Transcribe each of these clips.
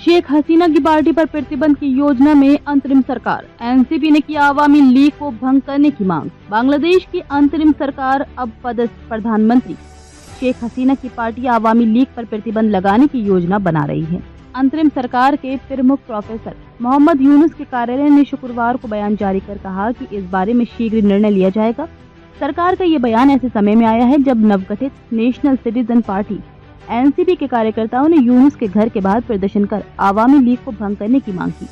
शेख हसीना की पार्टी पर प्रतिबंध की योजना में अंतरिम सरकार। एनसीपी ने किया अवामी लीग को भंग करने की मांग। बांग्लादेश की अंतरिम सरकार अब पदस्थ प्रधानमंत्री शेख हसीना की पार्टी अवामी लीग पर प्रतिबंध लगाने की योजना बना रही है। अंतरिम सरकार के प्रमुख प्रोफेसर मोहम्मद यूनुस के कार्यालय ने शुक्रवार को बयान जारी कर कहा कि इस बारे में शीघ्र निर्णय लिया जाएगा। सरकार का ये बयान ऐसे समय में आया है जब नवगठित नेशनल सिटीजन पार्टी एनसीपी के कार्यकर्ताओं ने यूनुस के घर के बाहर प्रदर्शन कर आवामी लीग को भंग करने की मांग की।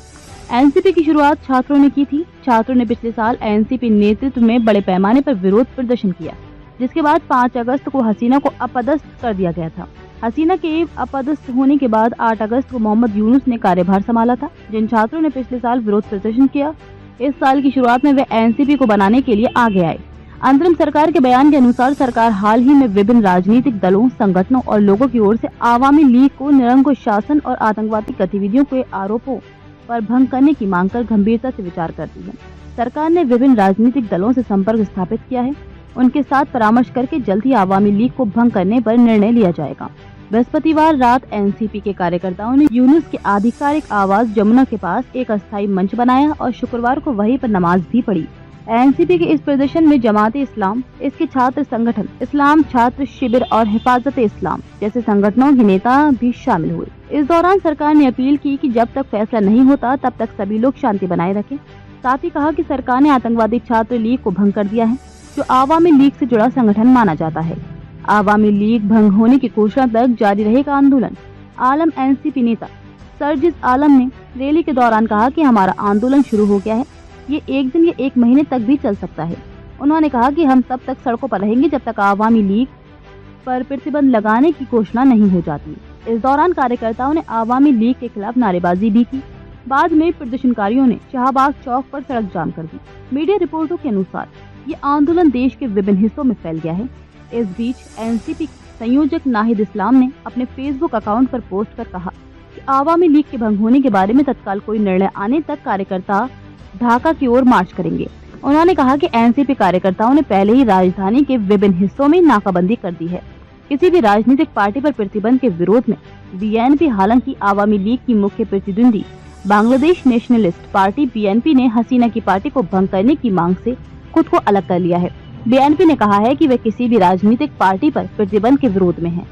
एनसीपी की शुरुआत छात्रों ने की थी। छात्रों ने पिछले साल एनसीपी नेतृत्व में बड़े पैमाने पर विरोध प्रदर्शन किया, जिसके बाद 5 अगस्त को हसीना को अपदस्थ कर दिया गया था। हसीना के अपदस्थ होने के बाद 8 अगस्त को मोहम्मद यूनुस ने कार्यभार संभाला था। जिन छात्रों ने पिछले साल विरोध प्रदर्शन किया, इस साल की शुरुआत में वे एनसीपी को बनाने के लिए आगे आए। अंतरिम सरकार के बयान के अनुसार सरकार हाल ही में विभिन्न राजनीतिक दलों, संगठनों और लोगों की ओर से आवामी लीग को निरंकुश शासन और आतंकवादी गतिविधियों के आरोपों पर भंग करने की मांग कर गंभीरता से विचार करती है। सरकार ने विभिन्न राजनीतिक दलों से संपर्क स्थापित किया है। उनके साथ परामर्श करके जल्द ही आवामी लीग को भंग करने पर निर्णय लिया जाएगा। बृहस्पतिवार रात एनसीपी के कार्यकर्ताओं ने यूनुस के आधिकारिक आवास जमुना के पास एक अस्थायी मंच बनाया और शुक्रवार को वहीं पर नमाज भी पढ़ी। एनसीपी के इस प्रदर्शन में जमाते इस्लाम, इसके छात्र संगठन इस्लाम छात्र शिविर और हिफाजत इस्लाम जैसे संगठनों के नेता भी शामिल हुए। इस दौरान सरकार ने अपील की कि जब तक फैसला नहीं होता तब तक सभी लोग शांति बनाए रखें। साथ ही कहा कि सरकार ने आतंकवादी छात्र लीग को भंग कर दिया है, जो आवामी लीग से जुड़ा संगठन माना जाता है। आवामी लीग भंग होने की घोषणा तक जारी रहेगा आंदोलन। आलम एनसीपी नेता सरजिस आलम ने रैली के दौरान कहा कि हमारा आंदोलन शुरू हो गया है, ये 1 दिन या 1 महीने तक भी चल सकता है। उन्होंने कहा कि हम तब तक सड़कों पर रहेंगे जब तक आवामी लीग पर प्रतिबंध लगाने की घोषणा नहीं हो जाती। इस दौरान कार्यकर्ताओं ने आवामी लीग के खिलाफ नारेबाजी भी की। बाद में प्रदर्शनकारियों ने शाहबाग चौक पर सड़क जाम कर दी। मीडिया रिपोर्टों के अनुसार ये आंदोलन देश के विभिन्न हिस्सों में फैल गया है। इस बीच एनसीपी संयोजक नाहिद इस्लाम ने अपने फेसबुक अकाउंट पर पोस्ट कर कहा कि आवामी लीग के भंग होने के बारे में तत्काल कोई निर्णय आने तक कार्यकर्ता ढाका की ओर मार्च करेंगे। उन्होंने कहा कि एनसीपी कार्यकर्ताओं ने पहले ही राजधानी के विभिन्न हिस्सों में नाकाबंदी कर दी है। किसी भी राजनीतिक पार्टी पर प्रतिबंध के विरोध में बीएनपी, हालांकि आवामी लीग की मुख्य प्रतिद्वंदी बांग्लादेश नेशनलिस्ट पार्टी बीएनपी ने हसीना की पार्टी को भंग करने की मांग से खुद को अलग कर लिया है। बीएनपी ने कहा है कि वे किसी भी राजनीतिक पार्टी पर प्रतिबंध के विरोध में है।